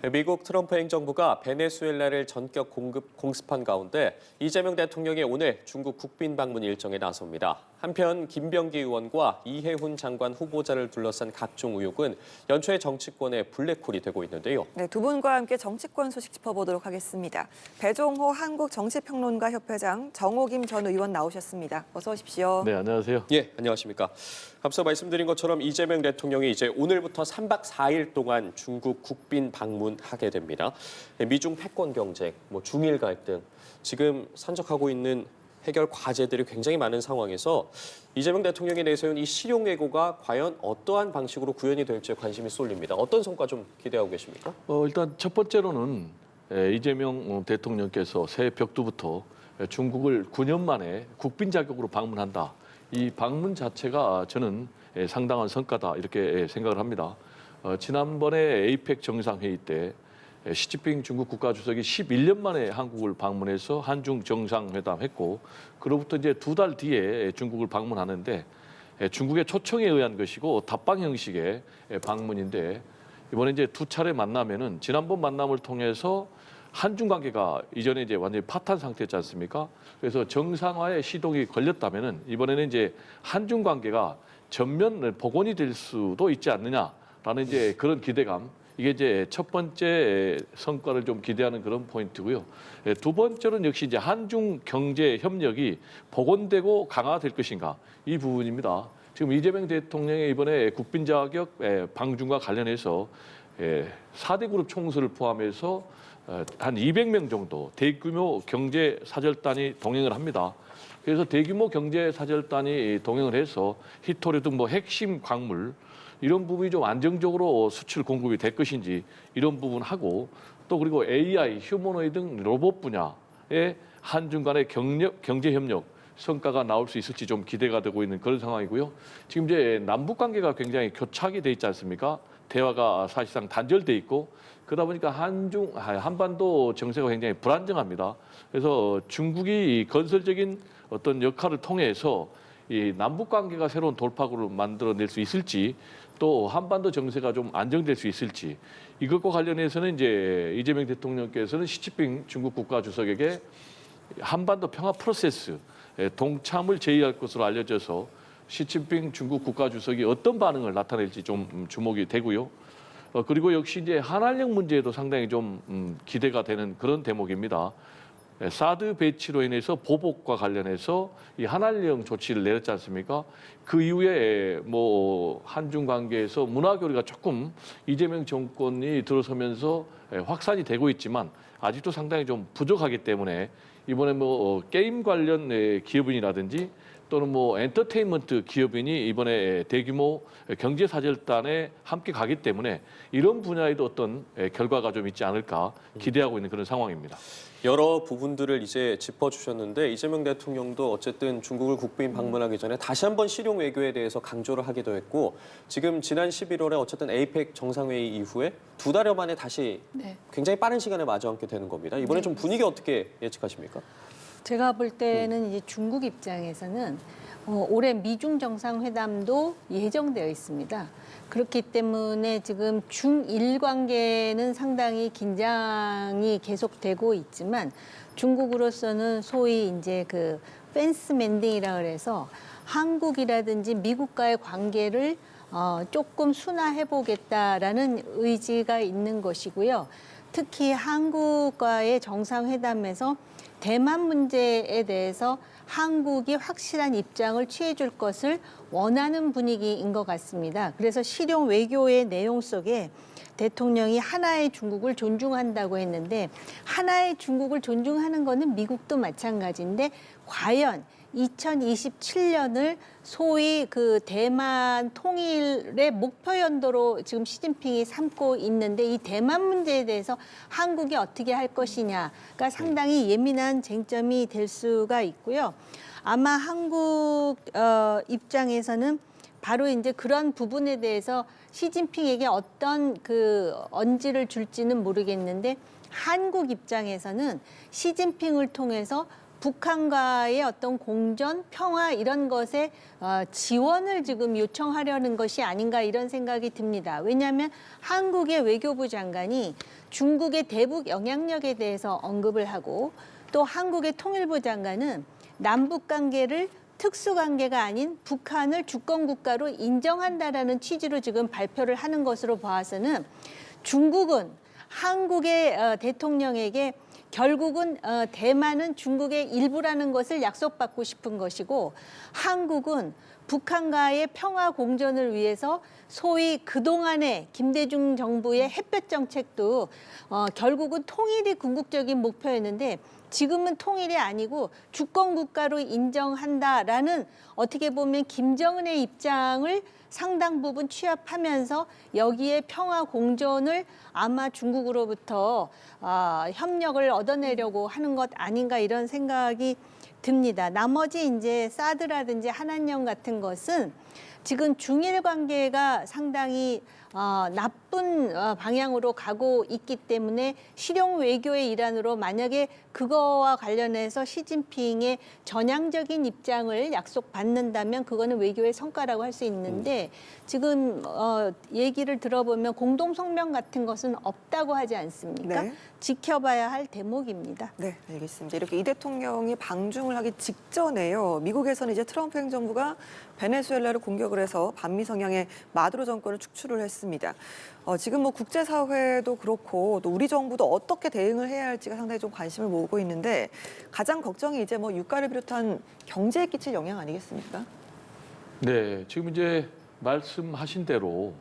미국 트럼프 행정부가 베네수엘라를 전격 공습한 가운데 이재명 대통령이 오늘 중국 국빈 방문 일정에 나섭니다. 한편 김병기 의원과 이해훈 장관 후보자를 둘러싼 각종 의혹은 연초에 정치권의 블랙홀이 되고 있는데요. 네, 두 분과 함께 정치권 소식 짚어보도록 하겠습니다. 배종호 한국정치평론가 협회장, 정호김 전 의원 나오셨습니다. 어서 오십시오. 네, 안녕하세요. 예, 안녕하십니까. 앞서 말씀드린 것처럼 이재명 대통령이 이제 오늘부터 3박 4일 동안 중국 국빈 방문하게 됩니다. 미중 패권 경쟁, 중일 갈등, 지금 산적하고 있는 해결 과제들이 굉장히 많은 상황에서 이재명 대통령이 내세운 이 실용외교가 과연 어떠한 방식으로 구현이 될지에 관심이 쏠립니다. 어떤 성과 좀 기대하고 계십니까? 일단 첫 번째로는 이재명 대통령께서 새해 벽두부터 중국을 9년 만에 국빈 자격으로 방문한다. 이 방문 자체가 저는 상당한 성과다 이렇게 생각을 합니다. 지난번에 에이펙 정상회의 때 시진핑 중국 국가주석이 11년 만에 한국을 방문해서 한중 정상회담 했고 그로부터 이제 2달 뒤에 중국을 방문하는데 중국의 초청에 의한 것이고 답방 형식의 방문인데 이번에 이제 두 차례 만나면은 지난번 만남을 통해서 한중 관계가 이전에 이제 완전히 파탄 상태였지 않습니까? 그래서 정상화에 시동이 걸렸다면은 이번에는 이제 한중 관계가 전면 복원이 될 수도 있지 않느냐라는 이제 그런 기대감. 이게 이제 첫 번째 성과를 좀 기대하는 그런 포인트고요. 두 번째로는 역시 이제 한중 경제 협력이 복원되고 강화될 것인가 이 부분입니다. 지금 이재명 대통령의 이번에 국빈 자격 방중과 관련해서 4대 그룹 총수를 포함해서 한 200명 정도 대규모 경제 사절단이 동행을 합니다. 그래서 대규모 경제 사절단이 동행을 해서 히토리 등 핵심 광물 이런 부분이 좀 안정적으로 수출 공급이 될 것인지 이런 부분하고 또 그리고 AI, 휴머노이드 등 로봇 분야의 한중 간의 경제 협력 성과가 나올 수 있을지 좀 기대가 되고 있는 그런 상황이고요. 지금 이제 남북 관계가 굉장히 교착이 돼 있지 않습니까? 대화가 사실상 단절돼 있고 그러다 보니까 한반도 정세가 굉장히 불안정합니다. 그래서 중국이 건설적인 어떤 역할을 통해서 이 남북 관계가 새로운 돌파구를 만들어낼 수 있을지 또 한반도 정세가 좀 안정될 수 있을지 이것과 관련해서는 이제 이재명 대통령께서는 시진핑 중국 국가주석에게 한반도 평화 프로세스 동참을 제의할 것으로 알려져서 시진핑 중국 국가주석이 어떤 반응을 나타낼지 좀 주목이 되고요. 그리고 역시 이제 한한령 문제에도 상당히 좀 기대가 되는 그런 대목입니다. 사드 배치로 인해서 보복과 관련해서 이 한한령 조치를 내렸지 않습니까? 그 이후에 한중 관계에서 문화 교류가 조금 이재명 정권이 들어서면서 확산이 되고 있지만 아직도 상당히 좀 부족하기 때문에 이번에 게임 관련 기업인이라든지 또는 엔터테인먼트 기업인이 이번에 대규모 경제 사절단에 함께 가기 때문에 이런 분야에도 어떤 결과가 좀 있지 않을까 기대하고 있는 그런 상황입니다. 여러 부분들을 이제 짚어주셨는데 이재명 대통령도 어쨌든 중국을 국빈 방문하기 전에 다시 한번 실용 외교에 대해서 강조를 하기도 했고 지금 지난 11월에 어쨌든 에이펙 정상회의 이후에 2달여 만에 다시 굉장히 빠른 시간에 마주 앉게 되는 겁니다. 이번에 좀 분위기 어떻게 예측하십니까? 제가 볼 때는 이제 중국 입장에서는 올해 미중 정상회담도 예정되어 있습니다. 그렇기 때문에 지금 중일 관계는 상당히 긴장이 계속되고 있지만 중국으로서는 소위 이제 그 펜스 멘딩이라 그래서 한국이라든지 미국과의 관계를 조금 순화해 보겠다라는 의지가 있는 것이고요. 특히 한국과의 정상회담에서 대만 문제에 대해서 한국이 확실한 입장을 취해줄 것을 원하는 분위기인 것 같습니다. 그래서 실용 외교의 내용 속에 대통령이 하나의 중국을 존중한다고 했는데 하나의 중국을 존중하는 거는 미국도 마찬가지인데 과연 2027년을 소위 그 대만 통일의 목표 연도로 지금 시진핑이 삼고 있는데 이 대만 문제에 대해서 한국이 어떻게 할 것이냐가 상당히 예민한 쟁점이 될 수가 있고요. 아마 한국 입장에서는 바로 이제 그런 부분에 대해서 시진핑에게 어떤 그 언지를 줄지는 모르겠는데 한국 입장에서는 시진핑을 통해서 북한과의 어떤 공전, 평화 이런 것에 지원을 지금 요청하려는 것이 아닌가 이런 생각이 듭니다. 왜냐하면 한국의 외교부 장관이 중국의 대북 영향력에 대해서 언급을 하고 또 한국의 통일부 장관은 남북 관계를 특수관계가 아닌 북한을 주권국가로 인정한다라는 취지로 지금 발표를 하는 것으로 봐서는 중국은 한국의 대통령에게 결국은 대만은 중국의 일부라는 것을 약속받고 싶은 것이고 한국은 북한과의 평화 공존을 위해서 소위 그동안의 김대중 정부의 햇볕 정책도 결국은 통일이 궁극적인 목표였는데 지금은 통일이 아니고 주권 국가로 인정한다라는 어떻게 보면 김정은의 입장을 상당 부분 취합하면서 여기에 평화 공존을 아마 중국으로부터 협력을 얻어내려고 하는 것 아닌가 이런 생각이 듭니다. 나머지 이제 사드라든지 한안령 같은 것은 지금 중일 관계가 상당히 나쁜 방향으로 가고 있기 때문에 실용 외교의 일환으로 만약에 그거와 관련해서 시진핑의 전향적인 입장을 약속받는다면 그거는 외교의 성과라고 할 수 있는데 지금 얘기를 들어보면 공동성명 같은 것은 없다고 하지 않습니까? 네. 지켜봐야 할 대목입니다. 네, 알겠습니다. 이렇게 이 대통령이 방중을 하기 직전에요. 미국에서는 이제 트럼프 행정부가 베네수엘라를 공격을 해서 반미 성향의 마두로 정권을 축출을 했습니다. 지금 뭐 국제사회도 그렇고 또 우리 정부도 어떻게 대응을 해야 할지가 상당히 좀 관심을 모으고 있는데 가장 걱정이 이제 뭐 유가를 비롯한 경제에 끼칠 영향 아니겠습니까? 네, 지금 이제 말씀하신 대로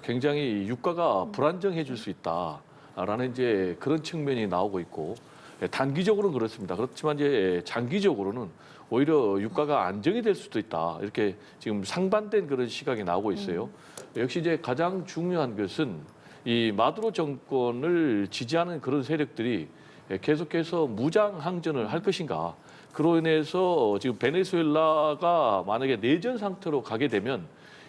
굉장히 유가가 불안정해질 수 있다라는 이제 그런 측면이 나오고 있고 단기적으로는 그렇습니다. 그렇지만 이제 장기적으로는 오히려 유가가 안정이 될 수도 있다. 이렇게 지금 상반된 그런 시각이 나오고 있어요. 역시 이제 가장 중요한 것은 이 마두로 정권을 지지하는 그런 세력들이 계속해서 무장 항전을 할 것인가. 그로 인해서 지금 베네수엘라가 만약에 내전 상태로 가게 되면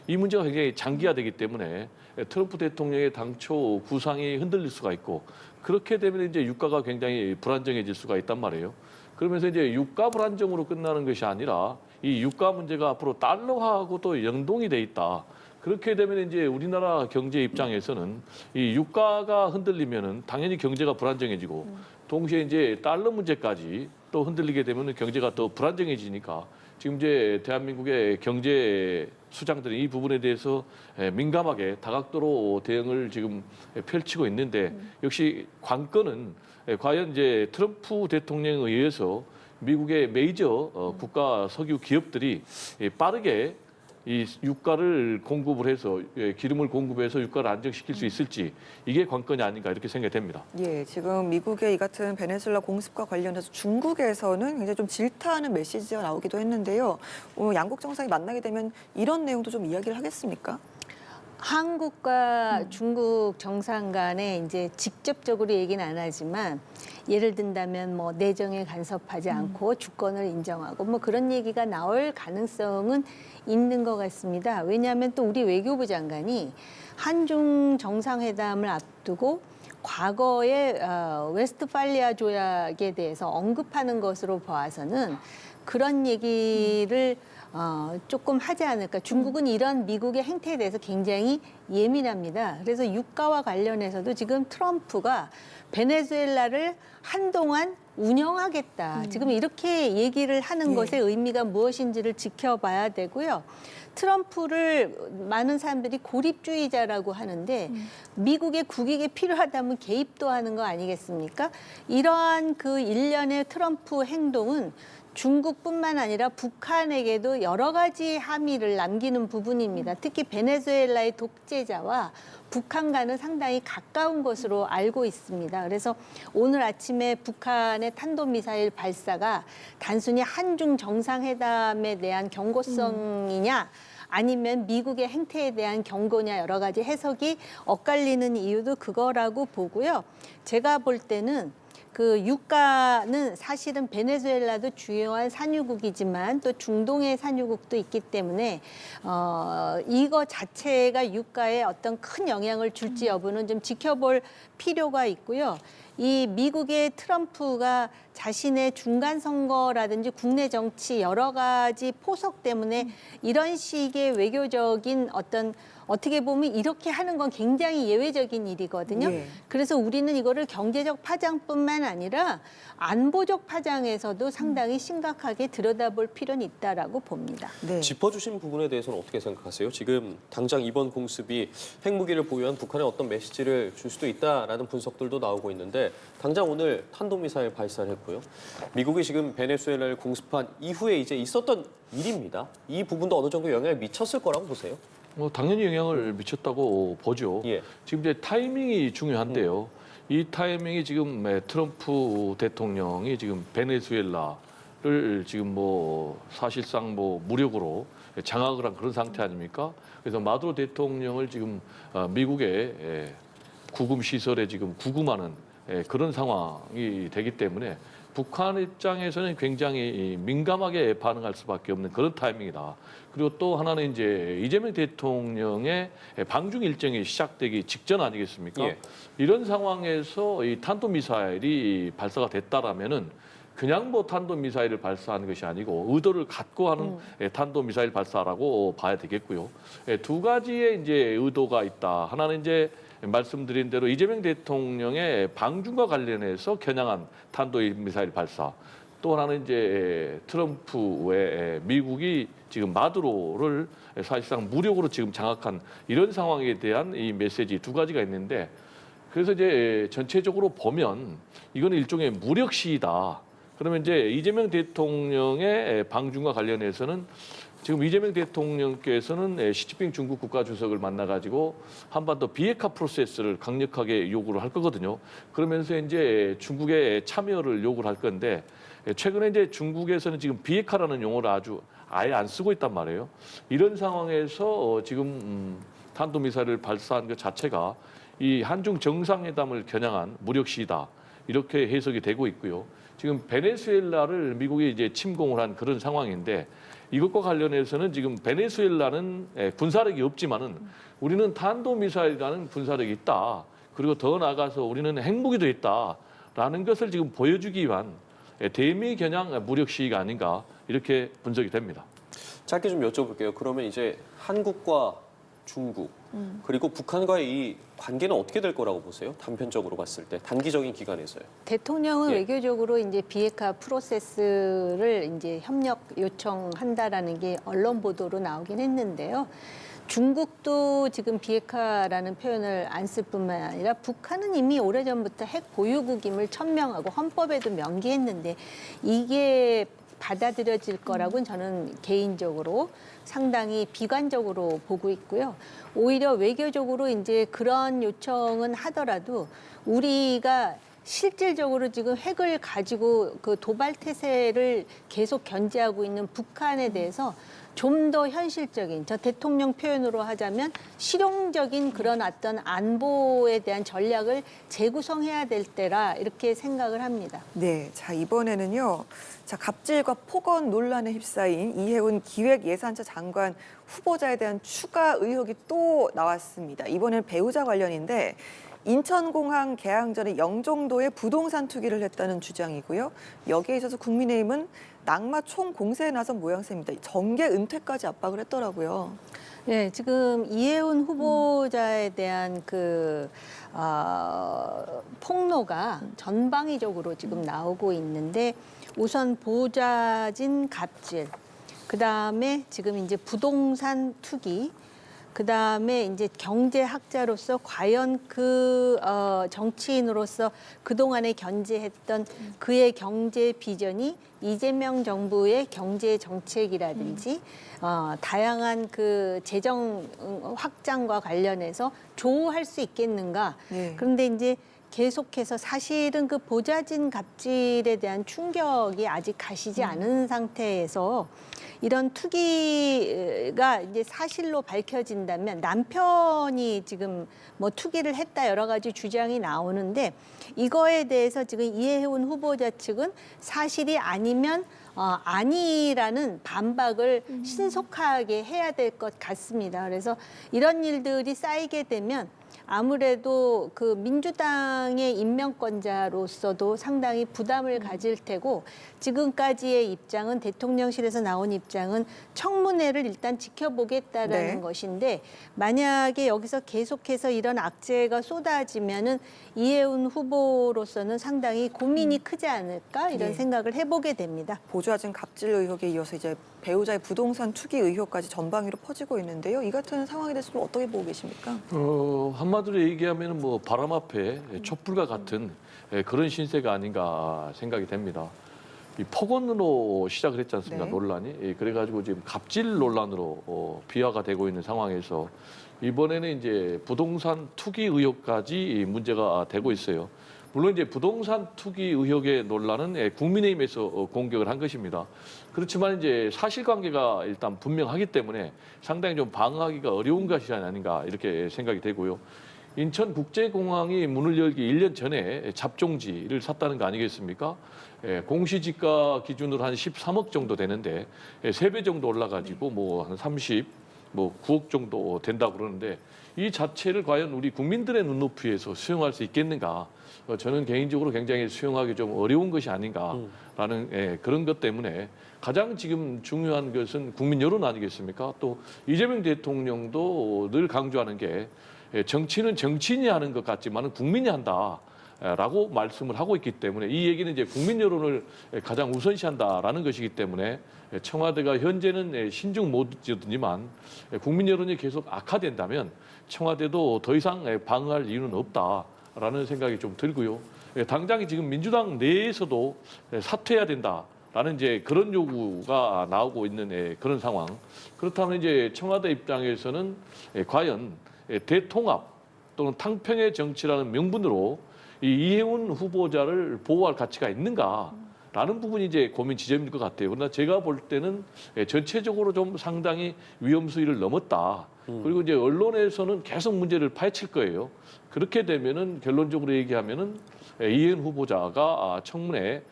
이 문제가 굉장히 장기화되기 때문에 트럼프 대통령의 당초 구상이 흔들릴 수가 있고 그렇게 되면 이제 유가가 굉장히 불안정해질 수가 있단 말이에요. 그러면서 이제 유가 불안정으로 끝나는 것이 아니라 이 유가 문제가 앞으로 달러화하고 또 연동이 돼 있다. 그렇게 되면 이제 우리나라 경제 입장에서는 이 유가가 흔들리면은 당연히 경제가 불안정해지고 동시에 이제 달러 문제까지 또 흔들리게 되면 경제가 더 불안정해지니까 지금 이제 대한민국의 경제 수장들이 이 부분에 대해서 민감하게 다각도로 대응을 지금 펼치고 있는데 역시 관건은 과연 이제 트럼프 대통령에 의해서 미국의 메이저 국가 석유 기업들이 빠르게 이 유가를 공급을 해서 기름을 공급해서 유가를 안정시킬 수 있을지 이게 관건이 아닌가 이렇게 생각이 됩니다. 예, 지금 미국의 이 같은 베네수엘라 공습과 관련해서 중국에서는 굉장히 좀 질타하는 메시지가 나오기도 했는데요. 양국 정상이 만나게 되면 이런 내용도 좀 이야기를 하겠습니까? 한국과 중국 정상 간에 이제 직접적으로 얘기는 안 하지만 예를 든다면 뭐 내정에 간섭하지 않고 주권을 인정하고 뭐 그런 얘기가 나올 가능성은 있는 것 같습니다. 왜냐하면 또 우리 외교부 장관이 한중 정상회담을 앞두고 과거의 웨스트팔리아 조약에 대해서 언급하는 것으로 봐서는 그런 얘기를 조금 하지 않을까. 중국은 이런 미국의 행태에 대해서 굉장히 예민합니다. 그래서 유가와 관련해서도 지금 트럼프가 베네수엘라를 한동안 운영하겠다. 지금 이렇게 얘기를 하는 것의 의미가 무엇인지를 지켜봐야 되고요. 트럼프를 많은 사람들이 고립주의자라고 하는데 미국의 국익에 필요하다면 개입도 하는 거 아니겠습니까? 이러한 그 일련의 트럼프 행동은 중국뿐만 아니라 북한에게도 여러 가지 함의를 남기는 부분입니다. 특히 베네수엘라의 독재자와 북한과는 상당히 가까운 것으로 알고 있습니다. 그래서 오늘 아침에 북한의 탄도미사일 발사가 단순히 한중 정상회담에 대한 경고성이냐 아니면 미국의 행태에 대한 경고냐 여러 가지 해석이 엇갈리는 이유도 그거라고 보고요. 제가 볼 때는 그 유가는 사실은 베네수엘라도 주요한 산유국이지만 또 중동의 산유국도 있기 때문에 이거 자체가 유가에 어떤 큰 영향을 줄지 여부는 좀 지켜볼 필요가 있고요. 이 미국의 트럼프가 자신의 중간 선거라든지 국내 정치 여러 가지 포석 때문에 이런 식의 외교적인 어떻게 보면 이렇게 하는 건 굉장히 예외적인 일이거든요. 예. 그래서 우리는 이거를 경제적 파장뿐만 아니라 안보적 파장에서도 상당히 심각하게 들여다볼 필요는 있다라고 봅니다. 네. 짚어주신 부분에 대해서는 어떻게 생각하세요? 지금 당장 이번 공습이 핵무기를 보유한 북한에 어떤 메시지를 줄 수도 있다라는 분석들도 나오고 있는데 당장 오늘 탄도미사일 발사를 했고요. 미국이 지금 베네수엘라를 공습한 이후에 이제 있었던 일입니다. 이 부분도 어느 정도 영향을 미쳤을 거라고 보세요? 당연히 영향을 미쳤다고 보죠. 예. 지금 이제 타이밍이 중요한데요. 이 타이밍이 지금 트럼프 대통령이 지금 베네수엘라를 지금 사실상 무력으로 장악을 한 그런 상태 아닙니까? 그래서 마두로 대통령을 지금 미국의 구금 시설에 지금 구금하는 그런 상황이 되기 때문에 북한 입장에서는 굉장히 민감하게 반응할 수밖에 없는 그런 타이밍이다. 그리고 또 하나는 이제 이재명 대통령의 방중 일정이 시작되기 직전 아니겠습니까? 예. 이런 상황에서 이 탄도미사일이 발사가 됐다라면은 그냥 탄도미사일을 발사하는 것이 아니고 의도를 갖고 하는 탄도미사일 발사라고 봐야 되겠고요. 두 가지의 이제 의도가 있다. 하나는 이제 말씀드린 대로 이재명 대통령의 방중과 관련해서 겨냥한 탄도미사일 발사. 또 하나는 이제 트럼프의 미국이 지금 마두로를 사실상 무력으로 지금 장악한 이런 상황에 대한 이 메시지 두 가지가 있는데 그래서 이제 전체적으로 보면 이거는 일종의 무력 시위다. 그러면 이제 이재명 대통령의 방중과 관련해서는 지금 이재명 대통령께서는 시진핑 중국 국가주석을 만나가지고 한반도 비핵화 프로세스를 강력하게 요구를 할 거거든요. 그러면서 이제 중국의 참여를 요구를 할 건데 최근에 이제 중국에서는 지금 비핵화라는 용어를 아예 안 쓰고 있단 말이에요. 이런 상황에서 지금 탄도미사일을 발사한 것 자체가 이 한중 정상회담을 겨냥한 무력 시위다. 이렇게 해석이 되고 있고요. 지금 베네수엘라를 미국이 이제 침공을 한 그런 상황인데 이것과 관련해서는 지금 베네수엘라는 군사력이 없지만은 우리는 탄도미사일이라는 군사력이 있다. 그리고 더 나아가서 우리는 핵무기도 있다라는 것을 지금 보여주기 위한 대미 겨냥 무력 시위가 아닌가 이렇게 분석이 됩니다. 짧게 좀 여쭤볼게요. 그러면 이제 한국과 중국 그리고 북한과의 이 관계는 어떻게 될 거라고 보세요? 단편적으로 봤을 때 단기적인 기간에서요. 대통령은 예. 외교적으로 이제 비핵화 프로세스를 이제 협력 요청한다라는 게 언론 보도로 나오긴 했는데요. 중국도 지금 비핵화라는 표현을 안 쓸 뿐만 아니라 북한은 이미 오래전부터 핵 보유국임을 천명하고 헌법에도 명기했는데 이게 받아들여질 거라고는 저는 개인적으로 상당히 비관적으로 보고 있고요. 오히려 외교적으로 이제 그런 요청은 하더라도 우리가 실질적으로 지금 핵을 가지고 그 도발 태세를 계속 견제하고 있는 북한에 대해서 좀 더 현실적인, 저 대통령 표현으로 하자면 실용적인 그런 어떤 안보에 대한 전략을 재구성해야 될 때라 이렇게 생각을 합니다. 네, 자 이번에는요. 자 갑질과 폭언 논란에 휩싸인 이해운 기획예산처 장관 후보자에 대한 추가 의혹이 또 나왔습니다. 이번에는 배우자 관련인데 인천공항 개항 전에 영종도에 부동산 투기를 했다는 주장이고요. 여기에 있어서 국민의힘은 낙마 총공세에 나선 모양새입니다. 정계 은퇴까지 압박을 했더라고요. 네, 지금 이해운 후보자에 대한 폭로가 전방위적으로 지금 나오고 있는데 우선 보좌진 갑질, 그 다음에 지금 이제 부동산 투기, 그 다음에 이제 경제학자로서 과연 정치인으로서 그동안에 견제했던 그의 경제 비전이 이재명 정부의 경제 정책이라든지 다양한 그 재정 확장과 관련해서 조우할 수 있겠는가. 네. 그런데 이제 계속해서 사실은 그 보좌진 갑질에 대한 충격이 아직 가시지 않은 상태에서 이런 투기가 이제 사실로 밝혀진다면 남편이 지금 투기를 했다 여러 가지 주장이 나오는데 이거에 대해서 지금 이해운 후보자 측은 사실이 아니면 아니라는 반박을 신속하게 해야 될 것 같습니다. 그래서 이런 일들이 쌓이게 되면 아무래도 그 민주당의 임명권자로서도 상당히 부담을 가질 테고 지금까지의 입장은 대통령실에서 나온 입장은 청문회를 일단 지켜보겠다라는 네. 것인데 만약에 여기서 계속해서 이런 악재가 쏟아지면은 이해운 후보로서는 상당히 고민이 크지 않을까 이런 예. 생각을 해보게 됩니다. 보좌진 갑질 의혹에 이어서 이제 배우자의 부동산 투기 의혹까지 전방위로 퍼지고 있는데요. 이 같은 상황에 대해서 좀 어떻게 보고 계십니까? 한마디로 얘기하면 뭐 바람 앞에 촛불과 같은 그런 신세가 아닌가 생각이 됩니다. 이 폭언으로 시작을 했지 않습니까? 네. 논란이. 그래가지고 지금 갑질 논란으로 비화가 되고 있는 상황에서 이번에는 이제 부동산 투기 의혹까지 문제가 되고 있어요. 물론 이제 부동산 투기 의혹의 논란은 국민의힘에서 공격을 한 것입니다. 그렇지만 이제 사실관계가 일단 분명하기 때문에 상당히 좀 방어하기가 어려운 것이 아닌가 이렇게 생각이 되고요. 인천국제공항이 문을 열기 1년 전에 잡종지를 샀다는 거 아니겠습니까? 공시지가 기준으로 한 13억 정도 되는데 3배 정도 올라가지고 뭐 한 9억 정도 된다고 그러는데 이 자체를 과연 우리 국민들의 눈높이에서 수용할 수 있겠는가? 저는 개인적으로 굉장히 수용하기 좀 어려운 것이 아닌가라는 그런 것 때문에 가장 지금 중요한 것은 국민 여론 아니겠습니까? 또 이재명 대통령도 늘 강조하는 게 정치는 정치인이 하는 것 같지만 국민이 한다라고 말씀을 하고 있기 때문에 이 얘기는 이제 국민 여론을 가장 우선시한다라는 것이기 때문에 청와대가 현재는 신중 모드지만 국민 여론이 계속 악화된다면 청와대도 더 이상 방어할 이유는 없다라는 생각이 좀 들고요. 당장 지금 민주당 내에서도 사퇴해야 된다라는 이제 그런 요구가 나오고 있는 그런 상황. 그렇다면 이제 청와대 입장에서는 과연 대통합 또는 탕평의 정치라는 명분으로 이 이해운 후보자를 보호할 가치가 있는가라는 부분이 이제 고민 지점일 것 같아요. 그러나 제가 볼 때는 전체적으로 좀 상당히 위험 수위를 넘었다. 그리고 이제 언론에서는 계속 문제를 파헤칠 거예요. 그렇게 되면은 결론적으로 얘기하면은 이해운 후보자가 청문회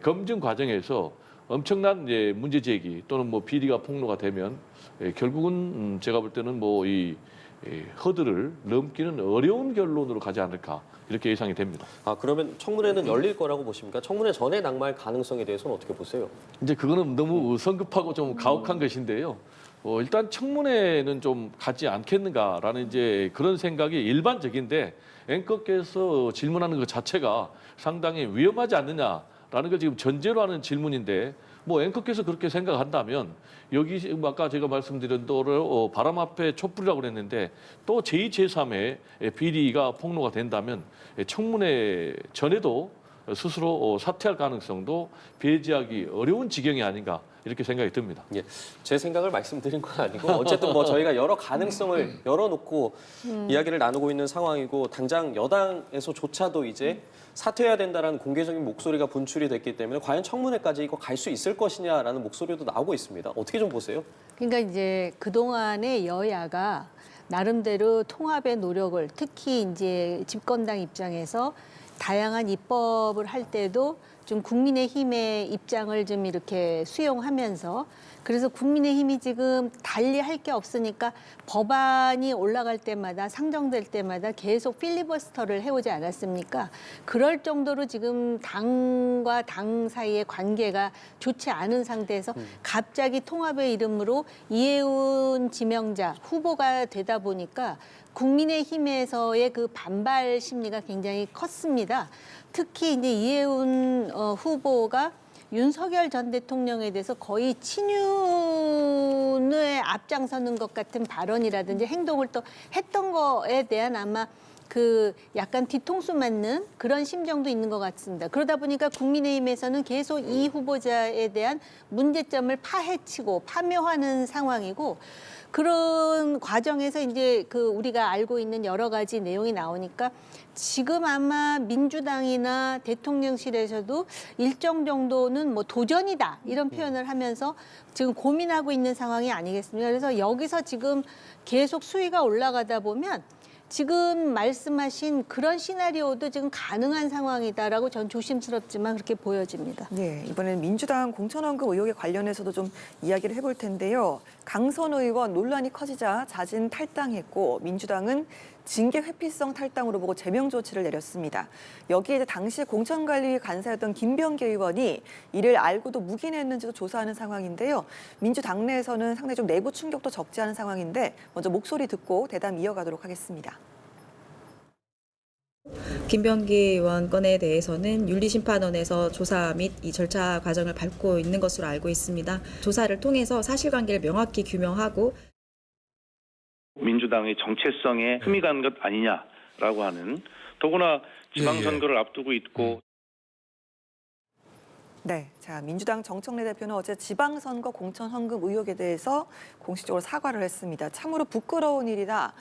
검증 과정에서 엄청난 이제 문제 제기 또는 뭐 비리가 폭로가 되면 결국은 제가 볼 때는 뭐 이 허들을 넘기는 어려운 결론으로 가지 않을까 이렇게 예상이 됩니다. 아, 그러면 청문회는 열릴 거라고 보십니까? 청문회 전에 낙마할 가능성에 대해서는 어떻게 보세요? 이제 그거는 너무 성급하고 좀 가혹한 것인데요. 일단 청문회는 좀 가지 않겠는가라는 이제 그런 생각이 일반적인데 앵커께서 질문하는 것 자체가 상당히 위험하지 않느냐라는 걸 지금 전제로 하는 질문인데 뭐 앵커께서 그렇게 생각한다면 여기 아까 제가 말씀드린 대로 바람 앞에 촛불이라고 그랬는데 또 제2, 제3의 비리가 폭로가 된다면 청문회 전에도 스스로 사퇴할 가능성도 배제하기 어려운 지경이 아닌가 이렇게 생각이 듭니다. 예, 제 생각을 말씀드린 건 아니고 어쨌든 뭐 저희가 여러 가능성을 열어놓고 이야기를 나누고 있는 상황이고 당장 여당에서조차도 이제 사퇴해야 된다라는 공개적인 목소리가 분출이 됐기 때문에 과연 청문회까지 이거 갈 수 있을 것이냐라는 목소리도 나오고 있습니다. 어떻게 좀 보세요? 그러니까 이제 그동안의 여야가 나름대로 통합의 노력을 특히 이제 집권당 입장에서 다양한 입법을 할 때도 좀 국민의힘의 입장을 좀 이렇게 수용하면서 그래서 국민의힘이 지금 달리 할 게 없으니까 법안이 올라갈 때마다 상정될 때마다 계속 필리버스터를 해오지 않았습니까? 그럴 정도로 지금 당과 당 사이의 관계가 좋지 않은 상태에서 갑자기 통합의 이름으로 이해운 지명자 후보가 되다 보니까 국민의힘에서의 그 반발 심리가 굉장히 컸습니다. 특히 이제 이해운 후보가 윤석열 전 대통령에 대해서 거의 친윤에 앞장서는 것 같은 발언이라든지 행동을 또 했던 거에 대한 아마 그 약간 뒤통수 맞는 그런 심정도 있는 것 같습니다. 그러다 보니까 국민의힘에서는 계속 이 후보자에 대한 문제점을 파헤치고 파묘하는 상황이고 그런 과정에서 이제 그 우리가 알고 있는 여러 가지 내용이 나오니까 지금 아마 민주당이나 대통령실에서도 일정 정도는 뭐 도전이다 이런 표현을 하면서 지금 고민하고 있는 상황이 아니겠습니까? 그래서 여기서 지금 계속 수위가 올라가다 보면 지금 말씀하신 그런 시나리오도 지금 가능한 상황이다라고 전 조심스럽지만 그렇게 보여집니다. 네, 이번에는 민주당 공천원금 의혹에 관련해서도 좀 이야기를 해볼 텐데요. 강선 의원 논란이 커지자 자진 탈당했고 민주당은 징계 회피성 탈당으로 보고 제명 조치를 내렸습니다. 여기에 이제 당시 공천관리 간사였던 김병기 의원이 이를 알고도 묵인했는지도 조사하는 상황인데요. 민주당 내에서는 상당히 좀 내부 충격도 적지 않은 상황인데 먼저 목소리 듣고 대담 이어가도록 하겠습니다. 김병기 의원 건에 대해서는 윤리심판원에서 조사 및 이 절차 과정을 밟고 있는 것으로 알고 있습니다. 조사를 통해서 사실관계를 명확히 규명하고 민주당의 정체성에 흠이 간 것 아니냐라고 하는, 더구나 지방선거를 앞두고 있고. 네, 자 민주당 정청래 대표는 어제 지방선거 공천 헌금 의혹에 대해서 공식적으로 사과를 했습니다. 참으로 부끄러운 일이다.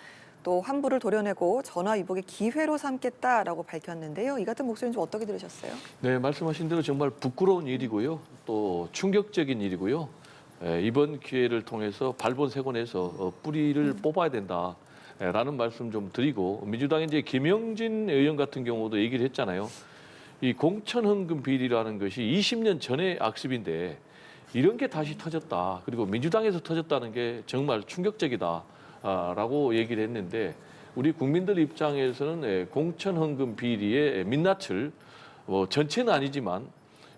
또 환부를 도려내고 전화위복의 기회로 삼겠다라고 밝혔는데요. 이 같은 목소리는 좀 어떻게 들으셨어요? 네, 말씀하신 대로 정말 부끄러운 일이고요. 또 충격적인 일이고요. 이번 기회를 통해서 발본색원에서 뿌리를 뽑아야 된다라는 말씀 좀 드리고, 민주당의 이제 김영진 의원 같은 경우도 얘기를 했잖아요. 이 공천헌금 비리라는 것이 20년 전의 악습인데 이런 게 다시 터졌다. 그리고 민주당에서 터졌다는 게 정말 충격적이다. 라고 얘기를 했는데, 우리 국민들 입장에서는 공천헌금 비리의 민낯을 전체는 아니지만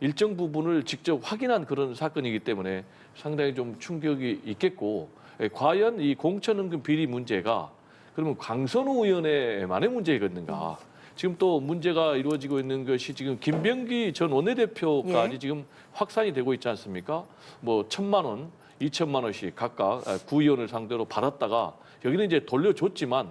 일정 부분을 직접 확인한 그런 사건이기 때문에 상당히 좀 충격이 있겠고, 과연 이 공천헌금 비리 문제가 그러면 강선우 의원의만의 문제겠는가? 지금 또 문제가 이루어지고 있는 것이 지금 김병기 전 원내대표까지 지금 확산이 되고 있지 않습니까? 뭐 1,000만 원, 2천만 원씩 각각 구의원을 상대로 받았다가 여기는 이제 돌려줬지만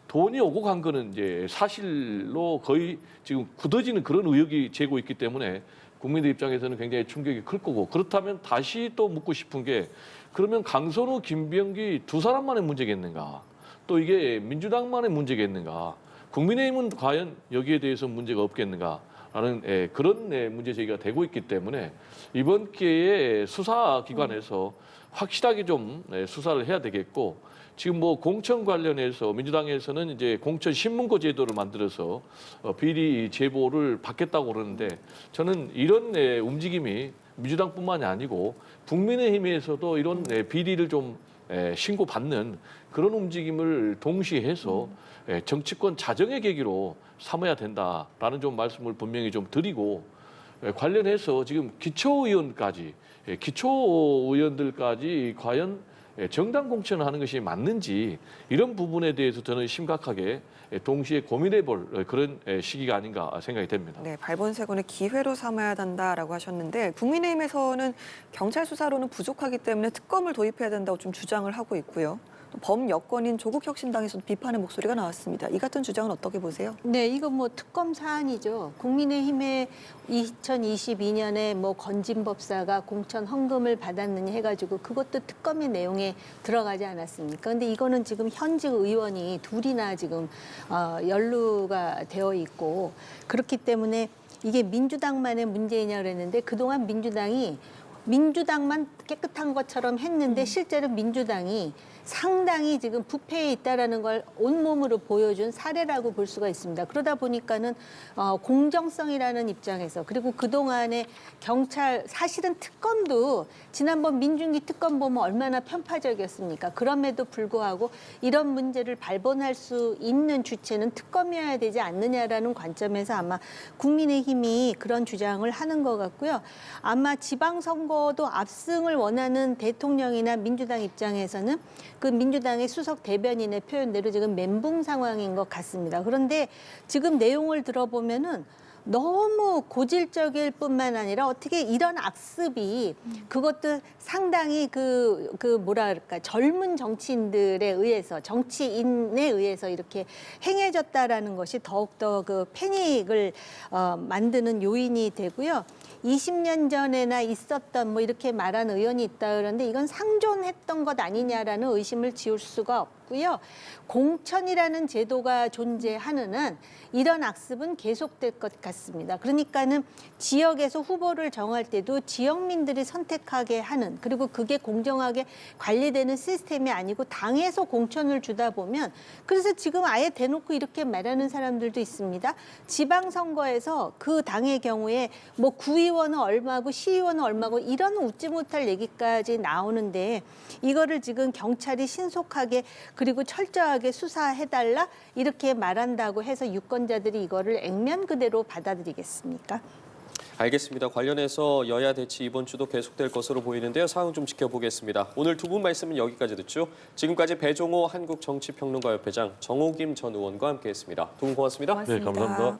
돈이 오고 간 거는 이제 사실로 거의 지금 굳어지는 그런 의혹이 제고 있기 때문에 국민들 입장에서는 굉장히 충격이 클 거고, 그렇다면 다시 또 묻고 싶은 게, 그러면 강선우, 김병기 두 사람만의 문제겠는가? 또 이게 민주당만의 문제겠는가? 국민의힘은 과연 여기에 대해서 문제가 없겠는가? 라는 그런 문제 제기가 되고 있기 때문에 이번 기회에 수사기관에서 확실하게 좀 수사를 해야 되겠고, 지금 뭐 공천 관련해서 민주당에서는 이제 공천 신문고 제도를 만들어서 비리 제보를 받겠다고 그러는데, 저는 이런 움직임이 민주당뿐만이 아니고 국민의힘에서도 이런 비리를 좀 신고받는 그런 움직임을 동시에 해서 정치권 자정의 계기로 삼아야 된다라는 좀 말씀을 분명히 좀 드리고, 관련해서 지금 기초의원들까지 과연 정당 공천을 하는 것이 맞는지, 이런 부분에 대해서 저는 심각하게 동시에 고민해 볼 그런 시기가 아닌가 생각이 됩니다. 네, 발본색원의 기회로 삼아야 한다라고 하셨는데, 국민의힘에서는 경찰 수사로는 부족하기 때문에 특검을 도입해야 된다고 좀 주장을 하고 있고요. 또 범여권인 조국혁신당에서도 비판의 목소리가 나왔습니다. 이 같은 주장은 어떻게 보세요? 네, 이거 뭐 특검 사안이죠. 국민의힘의 2022년에 뭐 건진법사가 공천 헌금을 받았느냐 해가지고 그것도 특검의 내용에 들어가지 않았습니까? 근데 이거는 지금 현직 의원이 둘이나 지금 연루가 되어 있고, 그렇기 때문에 이게 민주당만의 문제이냐 그랬는데, 그동안 민주당만 깨끗한 것처럼 했는데 실제로 민주당이 상당히 지금 부패해 있다라는 걸 온몸으로 보여준 사례라고 볼 수가 있습니다. 그러다 보니까는 공정성이라는 입장에서, 그리고 그동안에 경찰, 사실은 특검도 지난번 민중기 특검 보면 얼마나 편파적이었습니까? 그럼에도 불구하고 이런 문제를 발본할 수 있는 주체는 특검이어야 되지 않느냐라는 관점에서 아마 국민의힘이 그런 주장을 하는 것 같고요. 아마 지방선거도 압승을 원하는 대통령이나 민주당 입장에서는 그 민주당의 수석 대변인의 표현대로 지금 멘붕 상황인 것 같습니다. 그런데 지금 내용을 들어보면은 너무 고질적일 뿐만 아니라 어떻게 이런 악습이, 그것도 상당히 뭐랄까, 젊은 정치인들에 의해서, 정치인에 의해서 이렇게 행해졌다라는 것이 더욱더 그 패닉을 만드는 요인이 되고요. 20년 전에나 있었던 뭐 이렇게 말한 의원이 있다 그러는데, 이건 상존했던 것 아니냐라는 의심을 지울 수가 없고요. 공천이라는 제도가 존재하는 한 이런 악습은 계속될 것 같습니다. 그러니까는 지역에서 후보를 정할 때도 지역민들이 선택하게 하는, 그리고 그게 공정하게 관리되는 시스템이 아니고 당에서 공천을 주다 보면, 그래서 지금 아예 대놓고 이렇게 말하는 사람들도 있습니다. 지방선거에서 그 당의 경우에 뭐 구의원은 얼마고 시의원은 얼마고 이런 웃지 못할 얘기까지 나오는데, 이거를 지금 경찰이 신속하게 그리고 철저하게 수사해달라 이렇게 말한다고 해서 유권자들이 이거를 액면 그대로 받아들이겠습니까? 알겠습니다. 관련해서 여야 대치 이번 주도 계속될 것으로 보이는데요. 상황 좀 지켜보겠습니다. 오늘 두 분 말씀은 여기까지 듣죠. 지금까지 배종호 한국정치평론가협회장, 정호김 전 의원과 함께했습니다. 두 분 고맙습니다. 네, 감사합니다.